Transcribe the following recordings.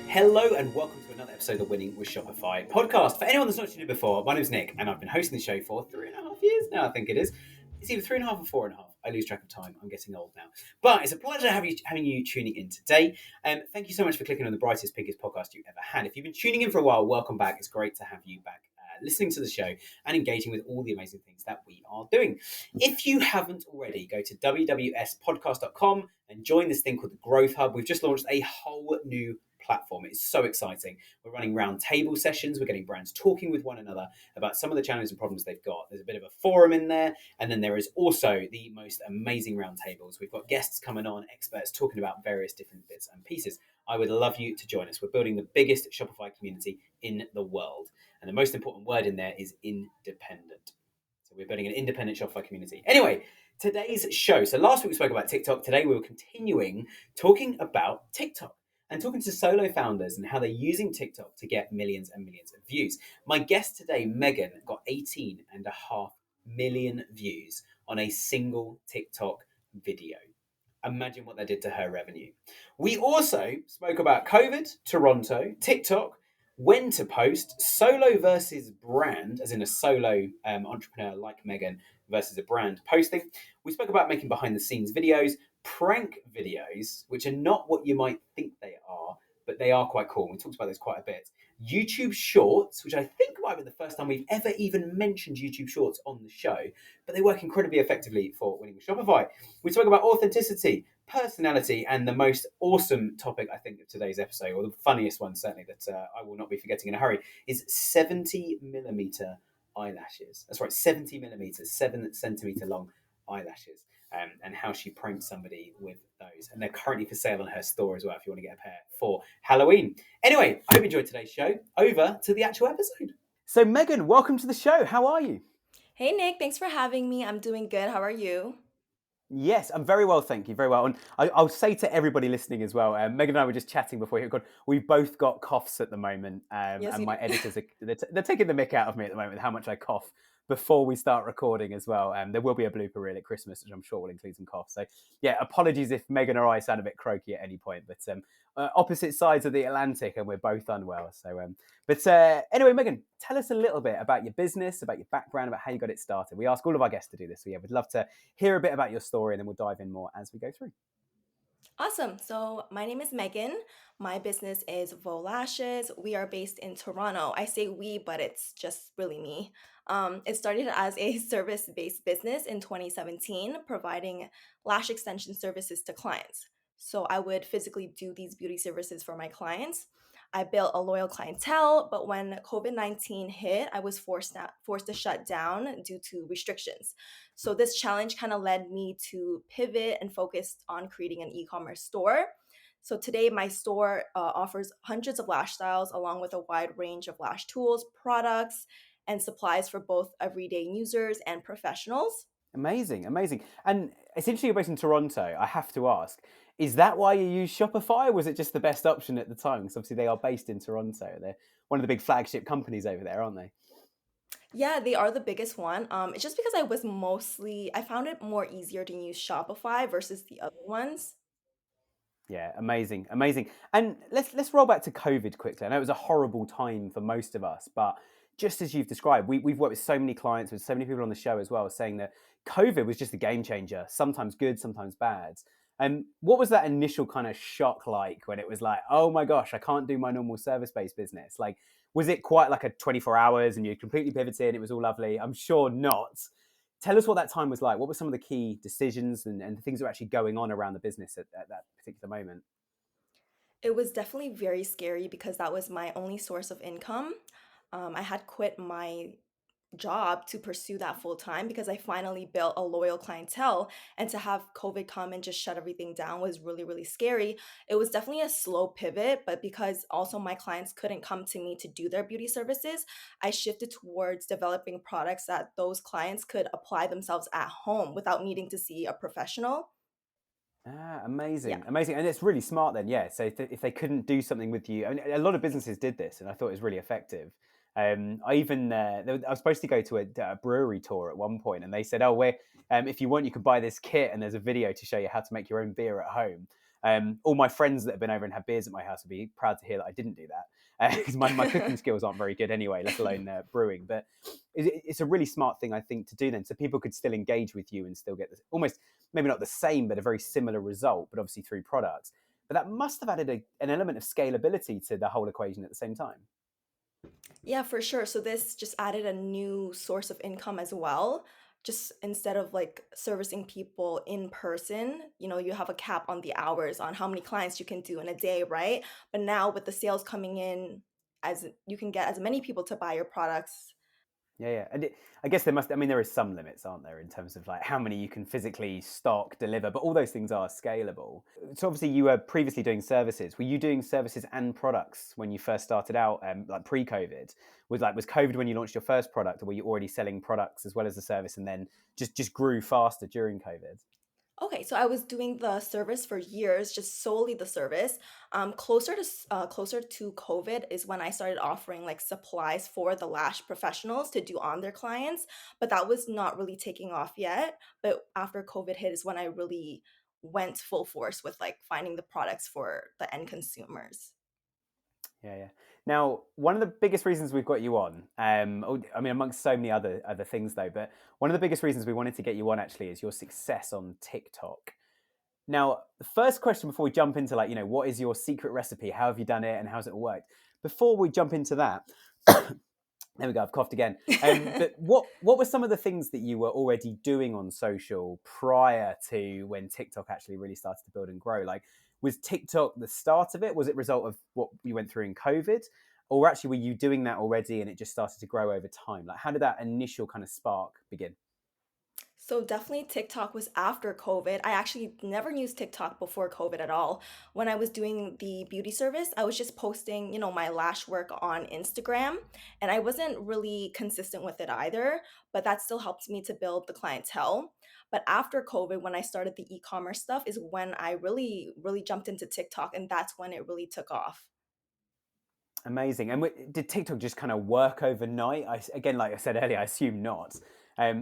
Hello and welcome to another episode of the Winning with Shopify podcast. For anyone that's not tuned in before, my name is Nick and I've been hosting the show for 3.5 years now, I think it is. It's either 3.5 or 4.5. I lose track of time. I'm getting old now. But it's a pleasure having you tuning in today. Thank you so much for clicking on the brightest, biggest podcast you've ever had. If you've been tuning in for a while, welcome back. It's great to have you back listening to the show and engaging with all the amazing things that we are doing. If you haven't already, go to www.podcast.com and join this thing called the Growth Hub. We've just launched a whole new platform. It's so exciting. We're running round table sessions. We're getting brands talking with one another about some of the challenges and problems they've got. There's a bit of a forum in there. And then there is also the most amazing round tables. We've got guests coming on, experts talking about various different bits and pieces. I would love you to join us. We're building the biggest Shopify community in the world. And the most important word in there is independent. So we're building an independent Shopify community. Anyway, today's show. So last week we spoke about TikTok. Today we were continuing talking about TikTok and talking to solo founders and how they're using TikTok to get millions and millions of views. My guest today, Megan, got 18.5 million views on a single TikTok video. Imagine what that did to her revenue. We also spoke about COVID, Toronto, TikTok, when to post, solo versus brand, as in a solo entrepreneur like Megan versus a brand posting. We spoke about making behind the scenes videos, prank videos, which are not what you might think they are, but they are quite cool. We talked about this quite a bit. YouTube Shorts, which I think might be the first time we've ever even mentioned YouTube Shorts on the show, but they work incredibly effectively for Winning with Shopify. We spoke about authenticity, personality, and the most awesome topic, I think, of today's episode, or the funniest one, certainly, that I will not be forgetting in a hurry, is 70mm eyelashes. That's right, 70mm, 7 centimetre long eyelashes. And how she pranked somebody with those. And they're currently for sale on her store as well if you want to get a pair for Halloween. Anyway, I hope you enjoyed today's show. Over to the actual episode. So Megan, welcome to the show. How are you? Hey Nick, thanks for having me. I'm doing good. How are you? Yes, I'm very well, thank you. Very well. And I'll say to everybody listening as well, Megan and I were just chatting before you. We've both got coughs at the moment. Yes, and you my do. editors, they're taking the mick out of me at the moment with how much I cough before we start recording as well. There will be a blooper reel at Christmas, which I'm sure will include some coughs. So yeah, apologies if Megan or I sound a bit croaky at any point. But opposite sides of the Atlantic and we're both unwell. So, anyway, Megan, tell us a little bit about your business, about your background, about how you got it started. We ask all of our guests to do this. So yeah, we'd love to hear a bit about your story and then we'll dive in more as we go through. Awesome. So, my name is Megan. My business is Volashes. We are based in Toronto. I say we, but it's just really me. It started as a service based business in 2017, providing lash extension services to clients. So, I would physically do these beauty services for my clients. I built a loyal clientele, but when COVID-19 hit, I was forced to shut down due to restrictions. So this challenge kind of led me to pivot and focus on creating an e-commerce store. So today my store offers hundreds of lash styles along with a wide range of lash tools, products, and supplies for both everyday users and professionals. Amazing, amazing. And essentially, you're based in Toronto. I have to ask, is that why you use Shopify? Or was it just the best option at the time? Because obviously, they are based in Toronto. They're one of the big flagship companies over there, aren't they? Yeah, they are the biggest one. It's just because I found it more easier to use Shopify versus the other ones. Yeah, amazing, amazing. And let's roll back to COVID quickly. I know it was a horrible time for most of us, but just as you've described, we've worked with so many clients, with so many people on the show as well, saying that COVID was just a game changer. Sometimes good, sometimes bad. And what was that initial kind of shock like when it was like, oh my gosh, I can't do my normal service-based business? Like, was it quite like a 24 hours and you completely pivoted? It was all lovely. I'm sure not. Tell us what that time was like. What were some of the key decisions and things that were actually going on around the business at that particular moment? It was definitely very scary because that was my only source of income. I had quit my job to pursue that full time because I finally built a loyal clientele. And to have COVID come and just shut everything down was really, really scary. It was definitely a slow pivot, but because also my clients couldn't come to me to do their beauty services, I shifted towards developing products that those clients could apply themselves at home without needing to see a professional. Amazing, Yeah. amazing, and it's really smart then. Yeah, so if they couldn't do something with you, I mean, a lot of businesses did this, and I thought it was really effective. I was supposed to go to a brewery tour at one point, and they said, "Oh, if you want, you can buy this kit, and there's a video to show you how to make your own beer at home." All my friends that have been over and had beers at my house would be proud to hear that I didn't do that, because my cooking skills aren't very good anyway, let alone brewing. But it's a really smart thing, I think, to do then, so people could still engage with you and still get this almost, maybe not the same, but a very similar result, but obviously through products. But that must have added an element of scalability to the whole equation at the same time. Yeah, for sure. So this just added a new source of income as well. Just instead of like servicing people in person, you have a cap on the hours on how many clients you can do in a day, right? But now with the sales coming in, as you can get as many people to buy your products. Yeah. And I guess there must, I mean, there is some limits, aren't there, in terms of like how many you can physically stock, deliver, but all those things are scalable. So obviously you were previously doing services. Were you doing services and products when you first started out, like pre-COVID? Was COVID when you launched your first product, or were you already selling products as well as the service, and then just grew faster during COVID? Okay, so I was doing the service for years, just solely the service. Closer to COVID is when I started offering like supplies for the lash professionals to do on their clients, but that was not really taking off yet. But after COVID hit is when I really went full force with like finding the products for the end consumers. Yeah. Now, one of the biggest reasons we've got you on, I mean, amongst so many other things though, but one of the biggest reasons we wanted to get you on actually is your success on TikTok. Now, the first question before we jump into like, what is your secret recipe? How have you done it, and how's it all worked? Before we jump into that, there we go. I've coughed again. But what were some of the things that you were already doing on social prior to when TikTok actually really started to build and grow? Like, was TikTok the start of it? Was it a result of what you went through in COVID, or actually were you doing that already and it just started to grow over time? Like, how did that initial kind of spark begin? So definitely TikTok was after COVID. I actually never used TikTok before COVID at all. When I was doing the beauty service, I was just posting, my lash work on Instagram, and I wasn't really consistent with it either, but that still helped me to build the clientele. But after COVID, when I started the e-commerce stuff is when I really really jumped into TikTok, and that's when it really took off. Amazing. And did TikTok just kind of work overnight? Again, like I said earlier, I assume not.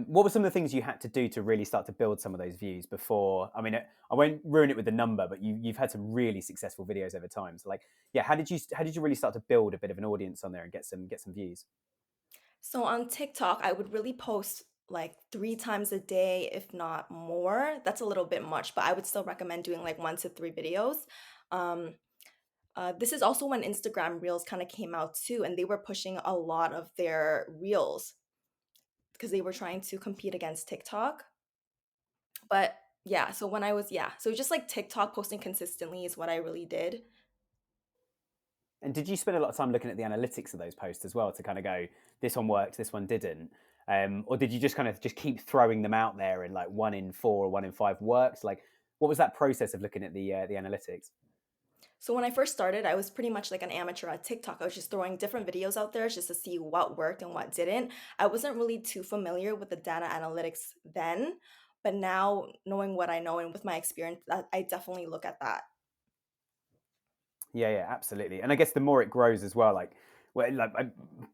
What were some of the things you had to do to really start to build some of those views before? I mean, I won't ruin it with the number, but you've had some really successful videos over time. So, like, yeah, how did you really start to build a bit of an audience on there and get some views? So on TikTok, I would really post like 3 times a day, if not more. That's a little bit much, but I would still recommend doing like 1 to 3 videos. Um, this is also when Instagram Reels kind of came out too, and they were pushing a lot of their Reels because they were trying to compete against TikTok. But yeah, so just like TikTok posting consistently is what I really did. And did you spend a lot of time looking at the analytics of those posts as well to kind of go, this one worked, this one didn't? Or did you just kind of just keep throwing them out there and like 1 in 4 or 1 in 5 works? Like, what was that process of looking at the analytics? So when I first started, I was pretty much like an amateur at TikTok. I was just throwing different videos out there just to see what worked and what didn't. I wasn't really too familiar with the data analytics then, but now knowing what I know and with my experience, I definitely look at that. Yeah, absolutely. And I guess the more it grows as well, like,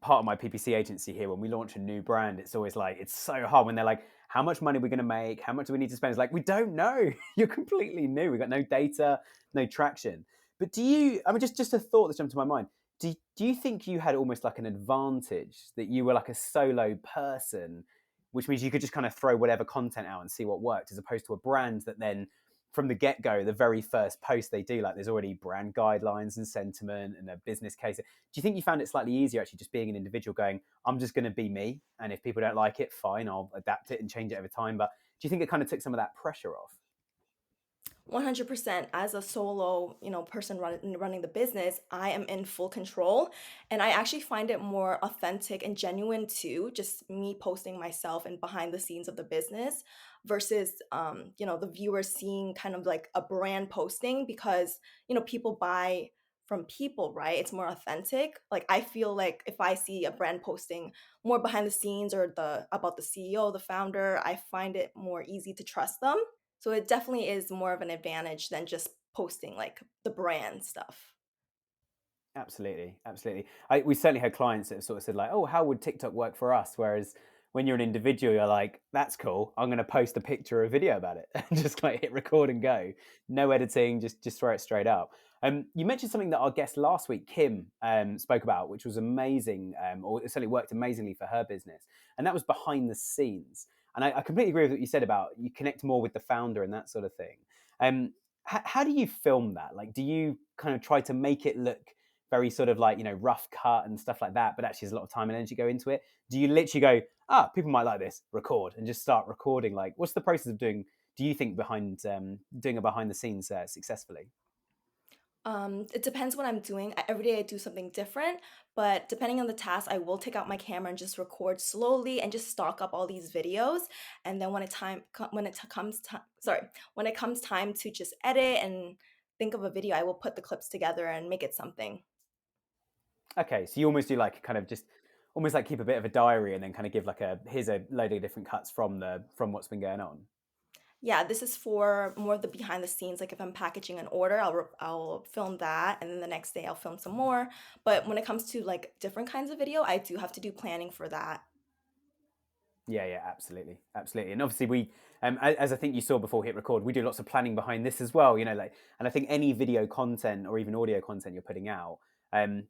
part of my PPC agency here, when we launch a new brand, it's always like, it's so hard when they're like, how much money are we going to make? How much do we need to spend? It's like, we don't know. You're completely new. We've got no data, no traction. But I mean, just a thought that jumped to my mind. Do you think you had almost like an advantage that you were like a solo person, which means you could just kind of throw whatever content out and see what worked, as opposed to a brand that then from the get go, the very first post they do, like there's already brand guidelines and sentiment and a business case. Do you think you found it slightly easier actually just being an individual going, I'm just going to be me. And if people don't like it, fine, I'll adapt it and change it over time. But do you think it kind of took some of that pressure off? 100% as a solo person running the business, I am in full control, and I actually find it more authentic and genuine too, just me posting myself and behind the scenes of the business versus the viewers seeing kind of like a brand posting because people buy from people, right? It's more authentic. Like I feel like if I see a brand posting more behind the scenes or the about the CEO, the founder, I find it more easy to trust them. So it definitely is more of an advantage than just posting like the brand stuff. Absolutely. We certainly had clients that have sort of said like, oh, how would TikTok work for us? Whereas when you're an individual, you're like, that's cool. I'm going to post a picture or a video about it and just like hit record and go. No editing, just throw it straight up. You mentioned something that our guest last week, Kim, spoke about, which was amazing, or it certainly worked amazingly for her business, and that was behind the scenes. And I completely agree with what you said about you connect more with the founder and that sort of thing. How do you film that? Like, do you kind of try to make it look very sort of like, rough cut and stuff like that, but actually there's a lot of time and energy go into it? Do you literally go, people might like this, record, and just start recording? Like, what's the process of doing, do you think, behind doing a behind the scenes successfully? It depends what I'm doing. Every day I do something different, but depending on the task, I will take out my camera and just record slowly and just stock up all these videos. And then when it comes time, sorry, when it comes time to just edit and think of a video, I will put the clips together and make it something. Okay, so you almost do like kind of just almost like keep a bit of a diary and then kind of give like here's a load of different cuts from what's been going on. Yeah, this is for more of the behind the scenes. Like if I'm packaging an order, I'll film that, and then the next day I'll film some more. But when it comes to like different kinds of video, I do have to do planning for that. Yeah, yeah, absolutely, absolutely. And obviously, as I think you saw before hit record, we do lots of planning behind this as well. Like, and I think any video content or even audio content you're putting out, um,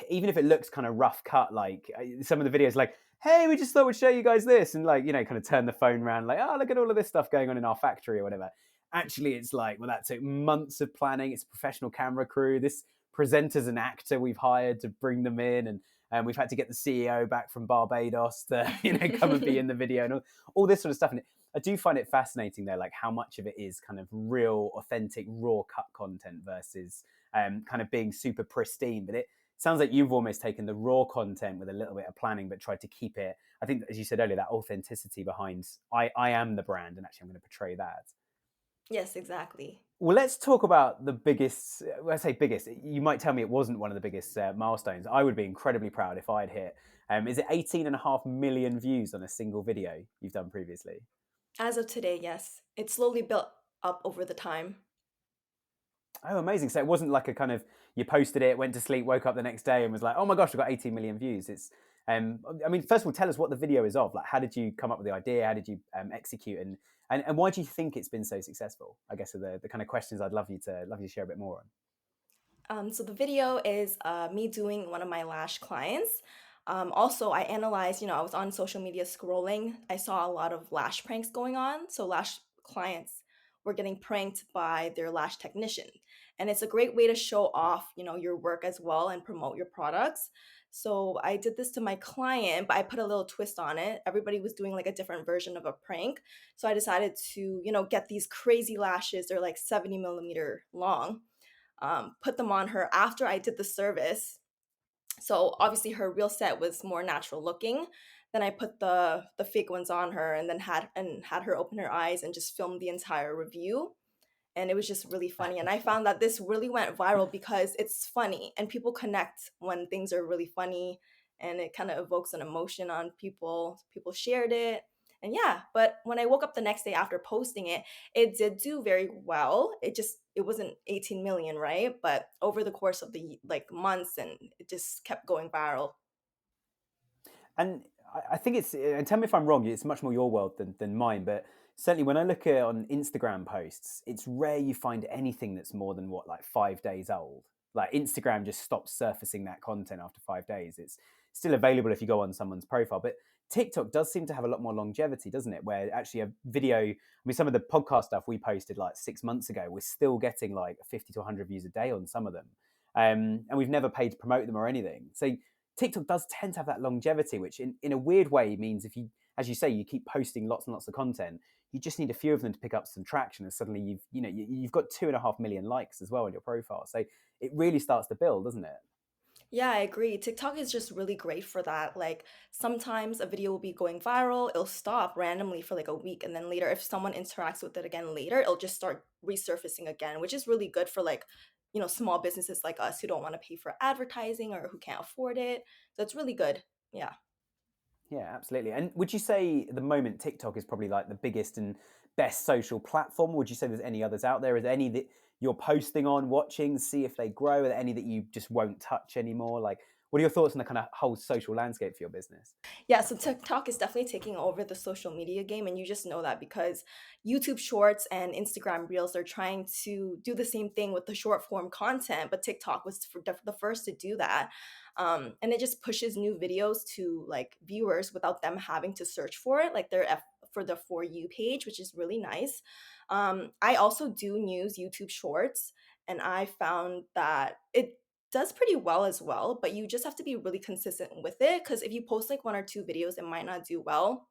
even if it looks kind of rough cut, like some of the videos, like, hey, we just thought we'd show you guys this, and like, kind of turn the phone around, like, oh, look at all of this stuff going on in our factory or whatever. Actually, it's like, well, that took months of planning. It's a professional camera crew. This presenter's an actor we've hired to bring them in, and we've had to get the CEO back from Barbados to come and be in the video and all this sort of stuff. And I do find it fascinating though, like how much of it is kind of real, authentic, raw cut content versus kind of being super pristine. But it sounds like you've almost taken the raw content with a little bit of planning, but tried to keep it. I think, as you said earlier, that authenticity behind I am the brand, and actually I'm going to portray that. Yes, exactly. Well, let's talk about the biggest. When I say biggest, you might tell me it wasn't one of the biggest milestones. I would be incredibly proud if I had hit. Is it 18.5 million views on a single video you've done previously? As of today, yes. It's slowly built up over the time. Oh, amazing! So it wasn't like a kind of you posted it, went to sleep, woke up the next day, and was like, "Oh my gosh, I've got 18 million views." I mean, first of all, tell us what the video is of. Like, how did you come up with the idea? How did you execute, and why do you think it's been so successful? I guess are the kind of questions I'd love you to share a bit more on. So the video is me doing one of my lash clients. Also, I analyzed, I was on social media scrolling. I saw a lot of lash pranks going on. So lash clients were getting pranked by their lash technician. And it's a great way to show off, your work as well and promote your products. So I did this to my client, but I put a little twist on it. Everybody was doing like a different version of a prank. So I decided to, get these crazy lashes. They're like 70 millimeter long, put them on her after I did the service. So obviously her real set was more natural looking. Then I put the fake ones on her and then had her open her eyes and just filmed the entire review. And it was just really funny. And I found that this really went viral because it's funny and people connect when things are really funny, and it kind of evokes an emotion on people. People shared it. And yeah, but when I woke up the next day after posting it, it did do very well. It wasn't 18 million, right? But over the course of the like months, and it just kept going viral. And I think it's, and tell me if I'm wrong, it's much more your world than mine, but certainly when I look at on Instagram posts, it's rare you find anything that's more than what, like 5 days old. Like Instagram just stops surfacing that content after 5 days. It's still available if you go on someone's profile, but TikTok does seem to have a lot more longevity, doesn't it? Where actually a video, I mean, some of the podcast stuff we posted like 6 months ago, we're still getting like 50 to 100 views a day on some of them. And we've never paid to promote them or anything. So TikTok does tend to have that longevity, which in a weird way means if you, as you say, you keep posting lots and lots of content, you just need a few of them to pick up some traction, and suddenly you've got 2.5 million likes as well on your profile. So it really starts to build, doesn't it? Yeah, I agree. TikTok is just really great for that. Like sometimes a video will be going viral, it'll stop randomly for like a week, and then later if someone interacts with it again later, it'll just start resurfacing again, which is really good for like, small businesses like us who don't want to pay for advertising or who can't afford it. So it's really good. Yeah. Yeah, absolutely. And would you say at the moment TikTok is probably like the biggest and best social platform? Would you say there's any others out there? Is there any that you're posting on, watching, see if they grow? Are there any that you just won't touch anymore? Like, What are your thoughts on the kind of whole social landscape for your business? Yeah, so TikTok is definitely taking over the social media game, and you just know that because YouTube Shorts and Instagram Reels are trying to do the same thing with the short form content, but TikTok was the first to do that, and it just pushes new videos to like viewers without them having to search for it, like for the For You page, which is really nice. I also do use YouTube Shorts, and I found that it does pretty well as well, but you just have to be really consistent with it because if you post like one or two videos, it might not do well.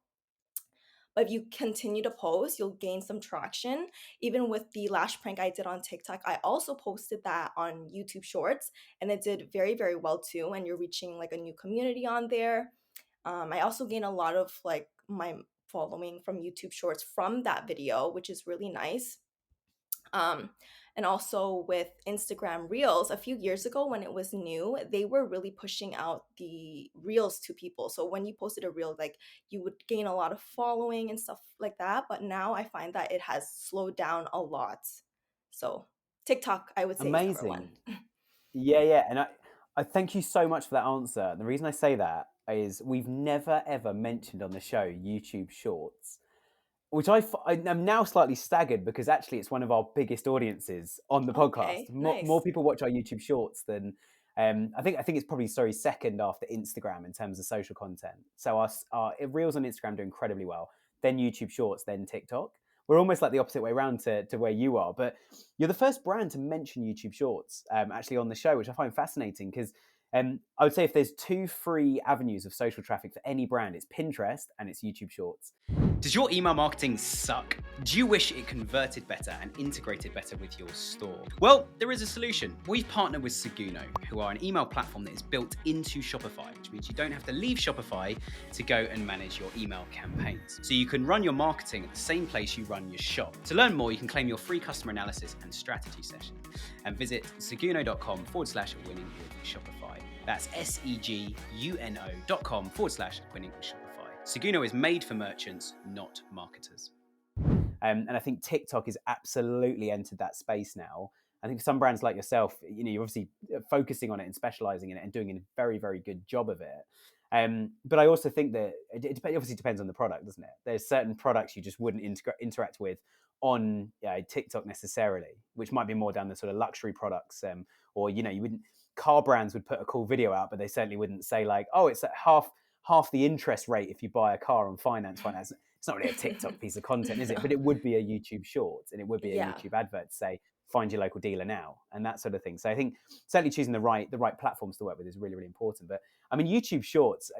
But if you continue to post, you'll gain some traction. Even with the lash prank I did on TikTok, I also posted that on YouTube Shorts and it did very, very well too. And you're reaching like a new community on there. I also gained a lot of like my following from YouTube Shorts from that video, which is really nice. Um, and also with Instagram Reels, a few years ago when it was new, they were really pushing out the Reels to people. So when you posted a Reel, like you would gain a lot of following and stuff like that. But now I find that it has slowed down a lot. So TikTok, I would say, is number one. Amazing. Yeah, yeah. And I thank you so much for that answer. The reason I say that is we've never ever mentioned on the show YouTube Shorts, which I'm now slightly staggered because actually it's one of our biggest audiences on the podcast. Okay, More nice. people watch our YouTube Shorts than I think it's probably second after Instagram in terms of social content. So our reels on Instagram do incredibly well. Then YouTube Shorts, then TikTok. We're almost like the opposite way around to where you are. But you're the first brand to mention YouTube Shorts actually on the show, which I find fascinating because I would say if there's two free avenues of social traffic for any brand, it's Pinterest and it's YouTube Shorts. Does your email marketing suck? Do you wish it converted better and integrated better with your store? Well, there is a solution. We've partnered with Seguno, who are an email platform that is built into Shopify, which means you don't have to leave Shopify to go and manage your email campaigns. So you can run your marketing at the same place you run your shop. To learn more, you can claim your free customer analysis and strategy session and visit seguno.com/winning with Shopify. That's seguno.com/winning with Shopify. Seguno is made for merchants, not marketers. And I think TikTok has absolutely entered that space now. I think for some brands like yourself, you're obviously focusing on it and specializing in it and doing a very, very good job of it. But I also think that it obviously depends on the product, doesn't it? There's certain products you just wouldn't interact with on TikTok necessarily, which might be more down the sort of luxury products, or you wouldn't. Car brands would put a cool video out, but they certainly wouldn't say like, "Oh, it's at half the interest rate if you buy a car on finance." It's not really a TikTok piece of content, is it? But No. it would be a YouTube short and it would be a Yeah. YouTube advert to say, find your local dealer now and that sort of thing. So I think certainly choosing the right platforms to work with is really, really important. But I mean, YouTube Shorts,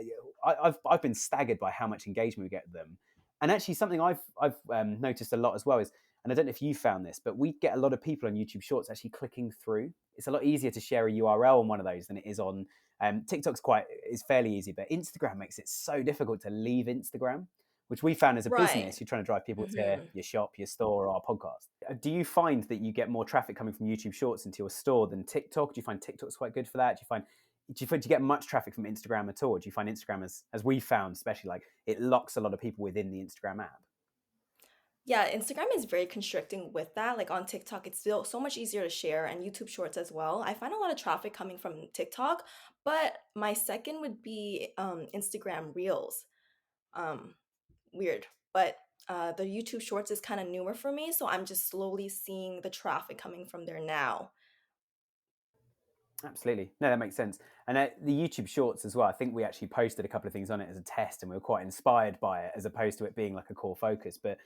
I've been staggered by how much engagement we get with them. And actually something I've noticed a lot as well is, and I don't know if you found this, but we get a lot of people on YouTube Shorts actually clicking through. It's a lot easier to share a URL on one of those than it is on TikTok's is fairly easy, but Instagram makes it so difficult to leave Instagram, which we found as a Right. business. You're trying to drive people to Hmm. your shop, your store, or our podcast. Do you find that you get more traffic coming from YouTube Shorts into your store than TikTok? Do you find TikTok's quite good for that? Do you get much traffic from Instagram at all? Do you find Instagram, as we found, especially like it locks a lot of people within the Instagram app? Yeah, Instagram is very constricting with that. Like on TikTok, it's still so much easier to share and YouTube Shorts as well. I find a lot of traffic coming from TikTok, but my second would be Instagram Reels. Um, Weird, but the YouTube Shorts is kind of newer for me, so I'm just slowly seeing the traffic coming from there now. Absolutely. No, that makes sense. And the YouTube Shorts as well. I think we actually posted a couple of things on it as a test, and we were quite inspired by it, as opposed to it being like a core focus. But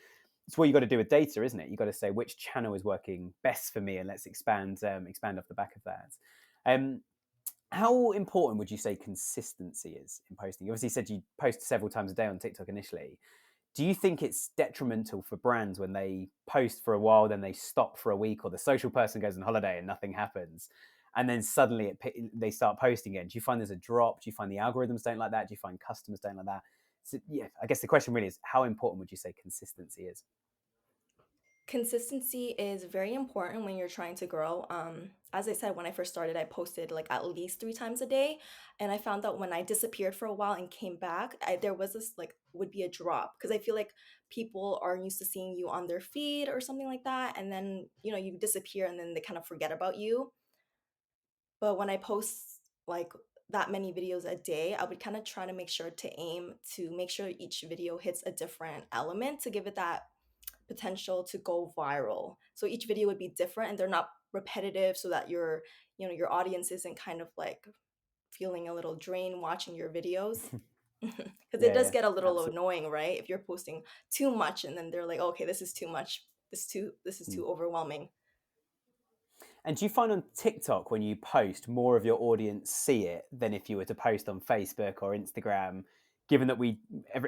it's what you got to do with data, isn't it? You got to say which channel is working best for me, and let's expand off the back of that. Um, how important would you say consistency is in posting? You obviously said you post several times a day on TikTok initially. Do you think it's detrimental for brands when they post for a while, then they stop for a week, or the social person goes on holiday and nothing happens, and then suddenly they start posting again? Do you find there's a drop? Do you find the algorithms don't like that? Do you find customers don't like that? So, yeah, I guess the question really is, how important would you say consistency is? Consistency is very important when you're trying to grow. As I said, when I first started, I posted like at least 3 times a day, and I found that when I disappeared for a while and came back, there was this like would be a drop because I feel like people are used to seeing you on their feed or something like that, and then you disappear and then they kind of forget about you. But when I post like that many videos a day, I would kind of try to make sure to aim to make sure each video hits a different element to give it that potential to go viral. So each video would be different and they're not repetitive so that your audience isn't kind of like feeling a little drained watching your videos. Because it Yeah, does yeah, get a little absolutely. annoying, right? If you're posting too much and then they're like, okay, this is too much. This is too overwhelming. And do you find on TikTok when you post, more of your audience see it than if you were to post on Facebook or Instagram? Given that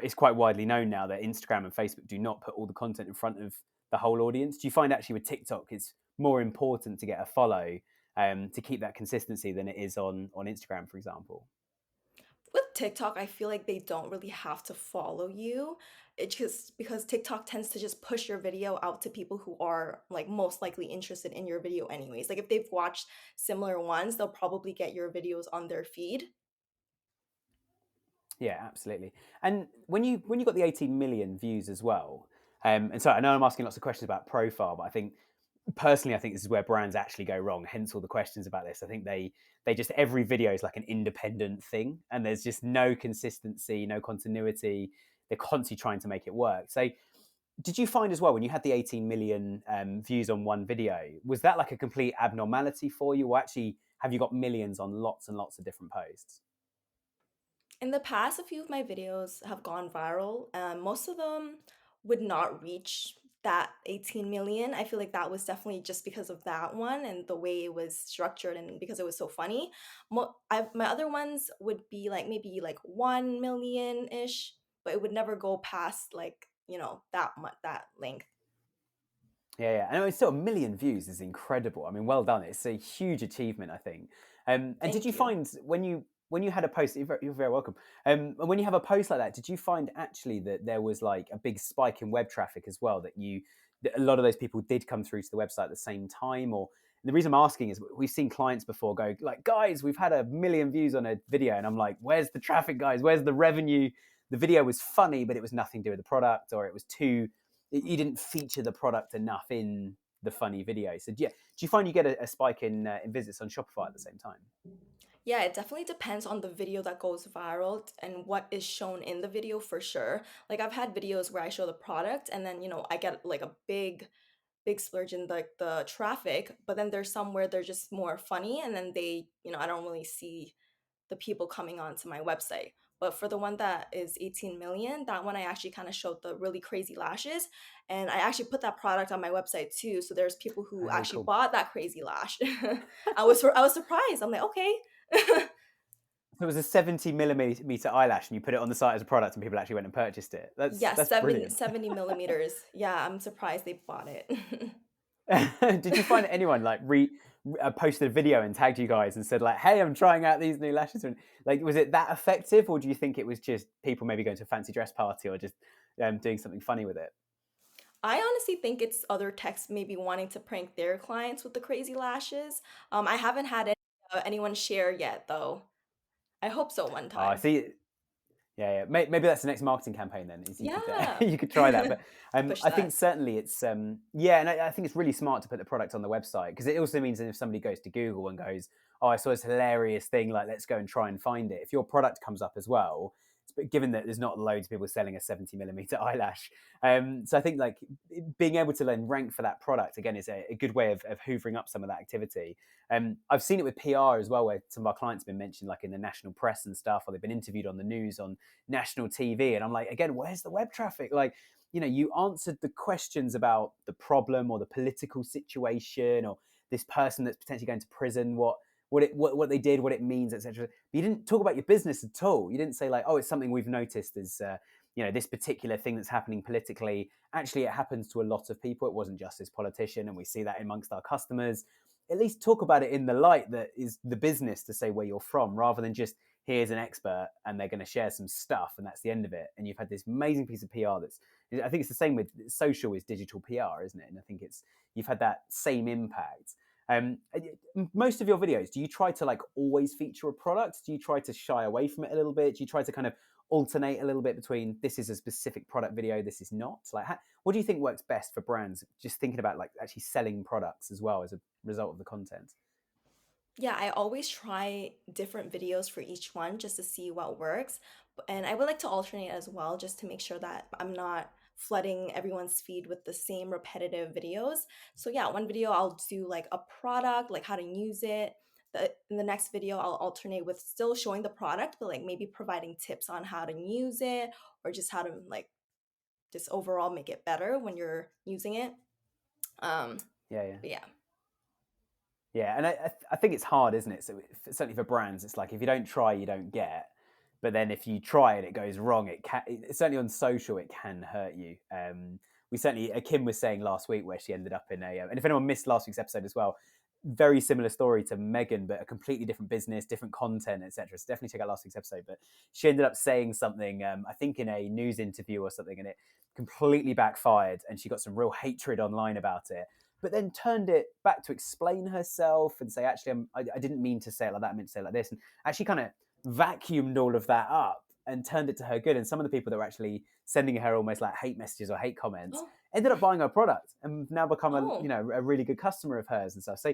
it's quite widely known now that Instagram and Facebook do not put all the content in front of the whole audience. Do you find actually with TikTok it's more important to get a follow to keep that consistency than it is on Instagram, for example? With TikTok, I feel like they don't really have to follow you. It just because TikTok tends to just push your video out to people who are like most likely interested in your video anyways. Like if they've watched similar ones, they'll probably get your videos on their feed. Yeah, absolutely. And when you got the 18 million views as well, and so I know I'm asking lots of questions about profile, but I think personally, I think this is where brands actually go wrong. Hence all the questions about this. I think they just every video is like an independent thing, and there's just no consistency, no continuity. They're constantly trying to make it work. So, did you find as well when you had the 18 million views on one video, was that like a complete abnormality for you, or actually have you got millions on lots and lots of different posts? In the past, a few of my videos have gone viral. Most of them would not reach that 18 million. I feel like that was definitely just because of that one and the way it was structured and because it was so funny. My other ones would be like maybe like 1 million ish, but it would never go past like, that much, that length. Yeah, yeah. And it's still a million views is incredible. I mean, well done. It's a huge achievement, I think. And did Thank you you. find when you had a post, you're very welcome. When you have a post like that, did you find actually that there was like a big spike in web traffic as well? That a lot of those people did come through to the website at the same time, or the reason I'm asking is we've seen clients before go like, guys, we've had a million views on a video, and I'm like, where's the traffic, guys? Where's the revenue? The video was funny, but it was nothing to do with the product, or it was too you didn't feature the product enough in the funny video. So yeah, do you find you get a spike in visits on Shopify at the same time? Yeah, it definitely depends on the video that goes viral and what is shown in the video for sure. Like I've had videos where I show the product and then, I get like a big splurge in like the traffic, but then there's some where they're just more funny and then I don't really see the people coming onto my website. But for the one that is 18 million, that one I actually kind of showed the really crazy lashes. And I actually put that product on my website too. So there's people who Oh, actually cool. bought that crazy lash. I was surprised. I'm like, okay. So it was a 70 millimeter eyelash, and you put it on the site as a product, and people actually went and purchased it. That's Yeah, that's 70, brilliant. 70 millimeters. Yeah, I'm surprised they bought it. Did you find anyone like posted a video and tagged you guys and said like, "Hey, I'm trying out these new lashes"? Like, was it that effective, or do you think it was just people maybe going to a fancy dress party or just doing something funny with it? I honestly think it's other techs maybe wanting to prank their clients with the crazy lashes. I haven't had anyone share yet, though. I hope so one Oh, I time. see. Yeah, yeah. Maybe that's the next marketing campaign. Then is you could Yeah. you could try that. But Push I think that. certainly it's yeah, and I think it's really smart to put the product on the website because it also means that if somebody goes to Google and goes, "Oh, I saw this hilarious thing. Like, let's go and try and find it." If your product comes up as well, but given that there's not loads of people selling a 70 millimeter eyelash, so I think like being able to then rank for that product again is a good way of hoovering up some of that activity. I've seen it with PR as well, where some of our clients have been mentioned like in the national press and stuff, or they've been interviewed on the news on national TV. And I'm like, again, where's the web traffic? Like, you answered the questions about the problem or the political situation or this person that's potentially going to prison, what they did, what it means, etc. But you didn't talk about your business at all. You didn't say like, oh, it's something we've noticed as this particular thing that's happening politically. Actually, it happens to a lot of people. It wasn't just this politician, and we see that amongst our customers. At least talk about it in the light that is the business to say where you're from, rather than just here's an expert and they're going to share some stuff and that's the end of it. And you've had this amazing piece of PR I think it's the same with social is digital PR, isn't it? And I think you've had that same impact. Most of your videos, do you try to like always feature a product? Do you try to shy away from it a little bit? Do you try to kind of alternate a little bit between this is a specific product video, this is not? Like, what do you think works best for brands? Just thinking about like actually selling products as well as a result of the content. Yeah, I always try different videos for each one just to see what works. And I would like to alternate as well just to make sure that I'm not flooding everyone's feed with the same repetitive videos. So yeah, one video I'll do like a product, like how to use it. In the next video, I'll alternate with still showing the product, but like maybe providing tips on how to use it or just how to like just overall make it better when you're using it. Um, Yeah, yeah. but yeah. Yeah, and I think it's hard, isn't it? So certainly for brands, it's like if you don't try, you don't get. But then if you try and it goes wrong, certainly on social it can hurt you. We certainly, Kim was saying last week where she ended up in and if anyone missed last week's episode as well, very similar story to Megan, but a completely different business, different content, etc. So definitely check out last week's episode. But she ended up saying something, I think in a news interview or something, and it completely backfired, and she got some real hatred online about it, but then turned it back to explain herself and say, actually, I didn't mean to say it like that. I meant to say it like this. And actually kind of vacuumed all of that up and turned it to her good. And some of the people that were actually sending her almost like hate messages or hate comments Oh, ended up buying her product and now become oh, a really good customer of hers and stuff. So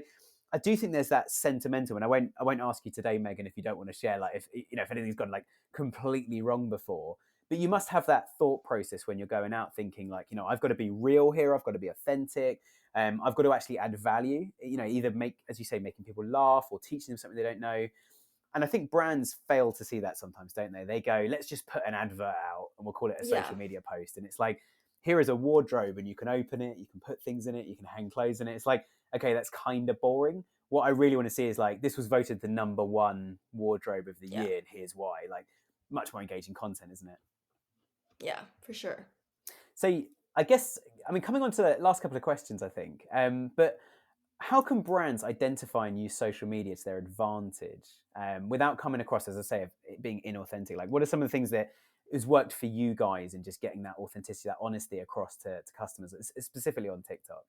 I do think there's that sentimental, and I won't ask you today, Megan, if you don't want to share, like if anything's gone like completely wrong before. But you must have that thought process when you're going out thinking like, I've got to be real here. I've got to be authentic. I've got to actually add value, either make, as you say, making people laugh or teaching them something they don't know. And I think brands fail to see that sometimes, don't they? They go, let's just put an advert out and we'll call it a yeah, social media post. And it's like, here is a wardrobe and you can open it, you can put things in it, you can hang clothes in it. It's like, okay, that's kind of boring. What I really want to see is like, this was voted the number one wardrobe of the yeah, year and here's why. Like, much more engaging content, isn't it? yeah, for sure. So I guess, coming on to the last couple of questions, I think, but how can brands identify and use social media to their advantage without coming across, as I say, of it being inauthentic? Like, what are some of the things that has worked for you guys in just getting that authenticity, that honesty across to customers, specifically on TikTok?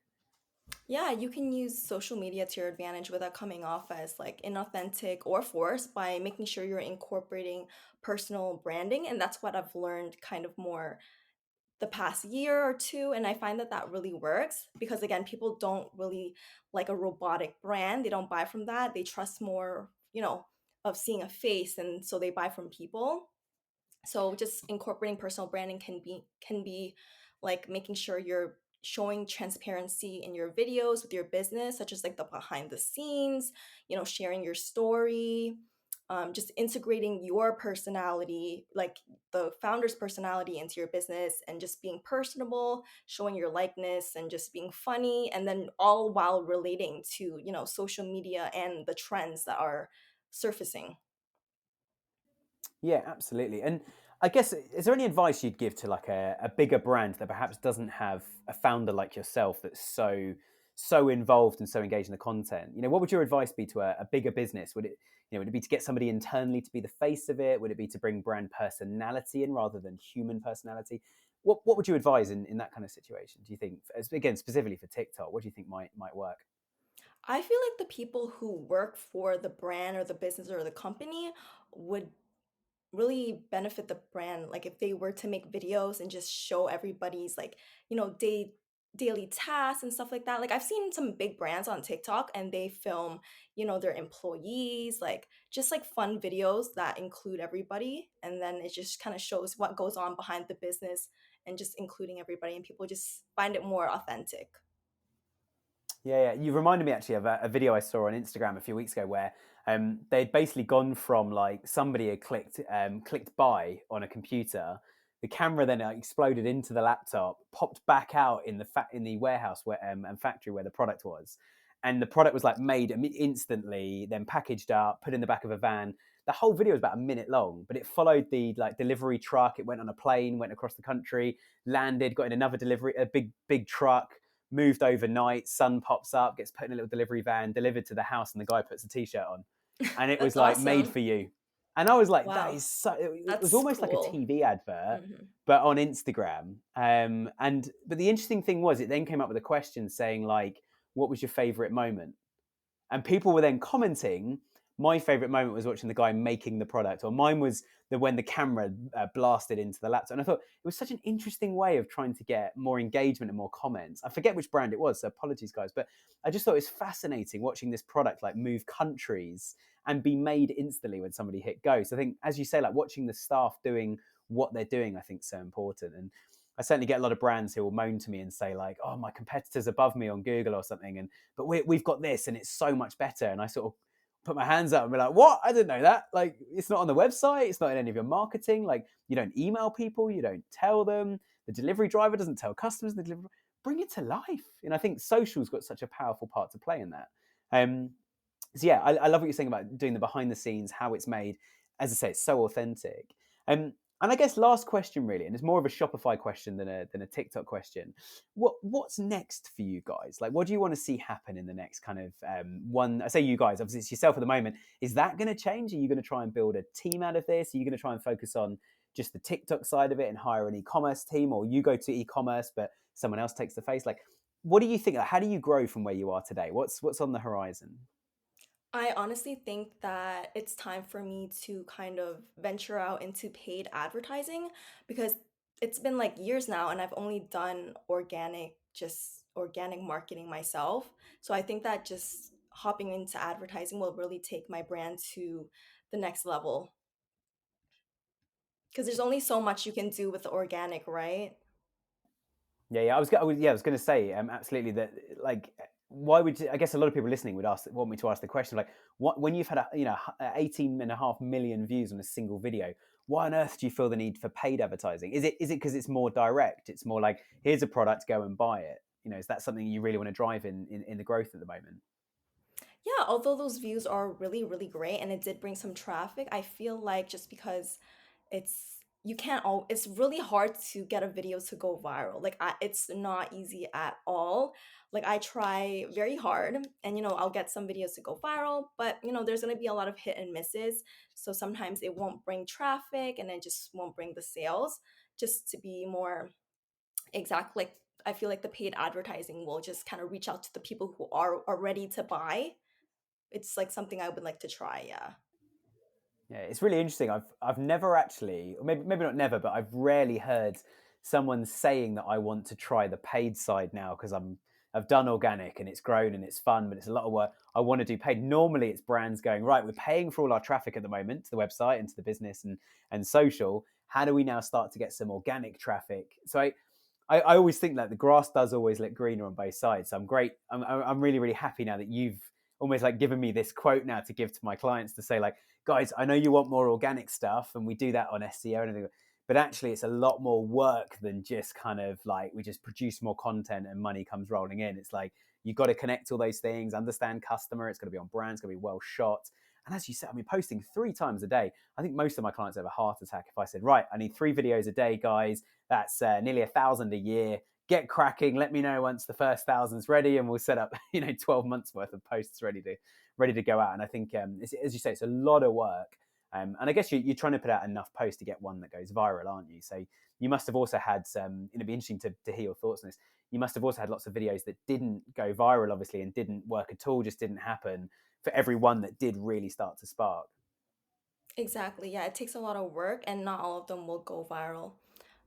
Yeah, you can use social media to your advantage without coming off as like inauthentic or forced by making sure you're incorporating personal branding. And that's what I've learned kind of more the past year or two. And I find that that really works because, again, people don't really like a robotic brand. They don't buy from that. They trust more, of seeing a face. And so they buy from people. So just incorporating personal branding can be like making sure you're showing transparency in your videos with your business, such as like the behind the scenes, sharing your story, just integrating your personality, like the founder's personality into your business, and just being personable, showing your likeness and just being funny, and then all while relating to social media and the trends that are surfacing. Yeah, absolutely. And I guess, is there any advice you'd give to like a bigger brand that perhaps doesn't have a founder like yourself that's so involved and so engaged in the content? What would your advice be to a bigger business? Would it be to get somebody internally to be the face of it? Would it be to bring brand personality in rather than human personality? What would you advise in that kind of situation? Do you think, again, specifically for TikTok, what do you think might work? I feel like the people who work for the brand or the business or the company would really benefit the brand, like if they were to make videos and just show everybody's like daily tasks and stuff like that. Like I've seen some big brands on TikTok and they film their employees, like just like fun videos that include everybody, and then it just kind of shows what goes on behind the business and just including everybody, and people just find it more authentic. Yeah, yeah. You reminded me actually of a video I saw on Instagram a few weeks ago where they'd basically gone from like somebody had clicked buy on a computer. The camera then exploded into the laptop, popped back out in the warehouse and factory where the product was, and the product was like made instantly, then packaged up, put in the back of a van. The whole video was about a minute long, but it followed the like delivery truck. It went on a plane, went across the country, landed, got in another delivery, a big truck, moved overnight, sun pops up, gets put in a little delivery van, delivered to the house, and the guy puts a t-shirt on. And it was That's like made awesome. for you. And I was like, that Wow, is so, it was that's almost like a cool. TV advert, Hmm. but on Instagram. But the interesting thing was it then came up with a question saying like, what was your favorite moment? And people were then commenting, my favorite moment was watching the guy making the product, or mine was when the camera blasted into the laptop. And I thought it was such an interesting way of trying to get more engagement and more comments. I forget which brand it was, so apologies, guys, but I just thought it was fascinating watching this product like move countries and be made instantly when somebody hit go. So I think, as you say, like watching the staff doing what they're doing, I think is so important. And I certainly get a lot of brands who will moan to me and say like, "Oh, my competitor's above me on Google or something," and but we've got this and it's so much better. And I sort of put my hands up and be like, "What? I didn't know that. Like, it's not on the website. It's not in any of your marketing. Like, you don't email people. You don't tell them. The delivery driver doesn't tell customers. Bring it to life." And I think social's got such a powerful part to play in that. So yeah, I love what you're saying about doing the behind the scenes, how it's made. As I say, it's so authentic. And I guess last question really, and it's more of a Shopify question than a TikTok question. What's next for you guys? Like, what do you want to see happen in the next kind of one? I say you guys, obviously it's yourself at the moment. Is that going to change? Are you going to try and build a team out of this? Are you going to try and focus on just the TikTok side of it and hire an e-commerce team, or you go to e-commerce but someone else takes the face? Like, what do you think? How do you grow from where you are today? What's on the horizon? I honestly think that it's time for me to kind of venture out into paid advertising because it's been like years now and I've only done organic, just organic marketing myself. So I think that just hopping into advertising will really take my brand to the next level because there's only so much you can do with the organic, right? Yeah. I was going to say absolutely that. Like, why would you, I guess a lot of people listening would want me to ask the question like, what when you've had 18.5 million views on a single video, why on earth do you feel the need for paid advertising? Is it because it's more direct? It's more like, here's a product, go and buy it. Is that something you really want to drive in the growth at the moment? Yeah, although those views are really, really great and it did bring some traffic, I feel like just because it's you can't all it's really hard to get a video to go viral. It's not easy at all. Like I try very hard and I'll get some videos to go viral, but there's going to be a lot of hit and misses. So sometimes it won't bring traffic and it just won't bring the sales. Just to be more exact, like I feel like the paid advertising will just kind of reach out to the people who are ready to buy. It's like something I would like to try, yeah. Yeah, it's really interesting. I've never actually, or maybe not never, but I've rarely heard someone saying that I want to try the paid side now because I've done organic and it's grown and it's fun, but it's a lot of work. I want to do paid. Normally, it's brands going, right, we're paying for all our traffic at the moment to the website and to the business and social. How do we now start to get some organic traffic? So I always think that the grass does always look greener on both sides. So I'm great. I'm really, really happy now that you've almost like given me this quote now to give to my clients to say like, guys, I know you want more organic stuff and we do that on SEO and everything, but actually it's a lot more work than just kind of like we just produce more content and money comes rolling in. It's like you've got to connect all those things, understand customer, it's got to be on brand, it's got to be well shot. And as you said, I mean, posting 3 times a day, I think most of my clients have a heart attack if I said, right, I need 3 videos a day, guys. That's nearly 1,000 a year. Get cracking. Let me know once the first thousand's ready, and we'll set up 12 months worth of posts ready to go out. And I think, as you say, it's a lot of work. And I guess you're trying to put out enough posts to get one that goes viral, aren't you? So you must have also had some. It'd be interesting to hear your thoughts on this. You must have also had lots of videos that didn't go viral, obviously, and didn't work at all, just didn't happen. For every one that did really start to spark. Exactly. Yeah, it takes a lot of work and not all of them will go viral.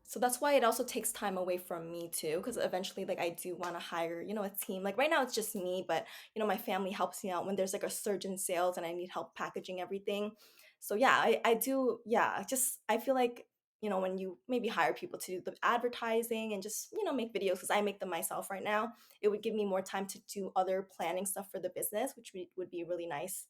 So that's why it also takes time away from me too, because eventually like I do want to hire, a team. Like right now it's just me, but my family helps me out when there's like a surge in sales and I need help packaging everything. So yeah, I do, yeah, just I feel like, when you maybe hire people to do the advertising and just, make videos because I make them myself right now, it would give me more time to do other planning stuff for the business, which would be really nice.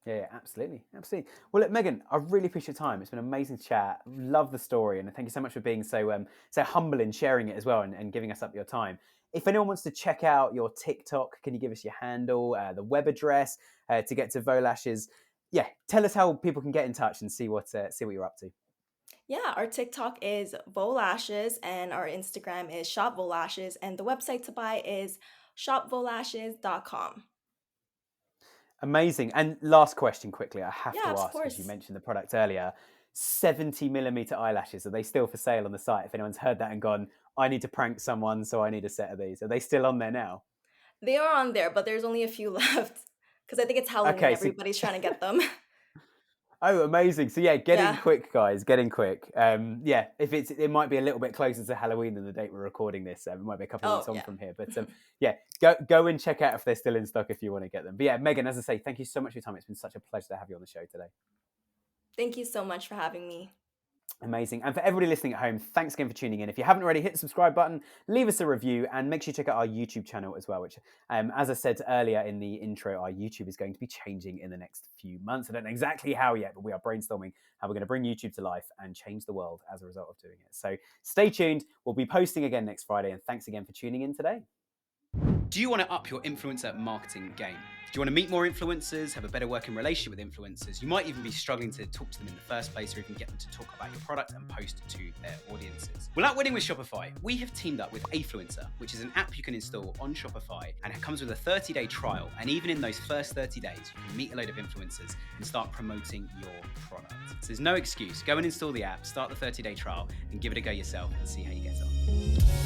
Yeah, absolutely, absolutely. Well, look, Megan, I really appreciate your time. It's been an amazing chat. Love the story, and thank you so much for being so humble in sharing it as well, and giving us up your time. If anyone wants to check out your TikTok, can you give us your handle, the web address to get to Volashes? Yeah, tell us how people can get in touch and see what you're up to. Yeah, our TikTok is Volashes and our Instagram is Shop Volashes and the website to buy is shopvolashes.com. Amazing. And last question, quickly, I have Yeah, to of ask because you course. mentioned the product earlier. 70 millimeter eyelashes, are they still for sale on the site? If anyone's heard that and gone, I need to prank someone, so I need a set of these. Are they still on there now? They are on there, but there's only a few left. because I think it's Halloween. Okay, so Everybody's trying to get them. oh, amazing. So yeah, get in Yeah. quick, guys. Get in quick. Yeah, if it might be a little bit closer to Halloween than the date we're recording this. It might be a couple of Oh, weeks on yeah. from here. But yeah, go and check out if they're still in stock if you want to get them. But yeah, Megan, as I say, thank you so much for your time. It's been such a pleasure to have you on the show today. Thank you so much for having me. Amazing. And for everybody listening at home, thanks again for tuning in. If you haven't already, hit the subscribe button, leave us a review, and make sure you check out our YouTube channel as well, which, as I said earlier in the intro, our YouTube is going to be changing in the next few months. I don't know exactly how yet, but we are brainstorming how we're going to bring YouTube to life and change the world as a result of doing it. So stay tuned. We'll be posting again next Friday, and thanks again for tuning in today. Do you want to up your influencer marketing game? Do you want to meet more influencers, have a better working relationship with influencers? You might even be struggling to talk to them in the first place or even get them to talk about your product and post to their audiences. Well, at Winning with Shopify, we have teamed up with Affluencer, which is an app you can install on Shopify, and it comes with a 30-day trial. And even in those first 30 days, you can meet a load of influencers and start promoting your product. So there's no excuse. Go and install the app, start the 30-day trial, and give it a go yourself and see how you get on.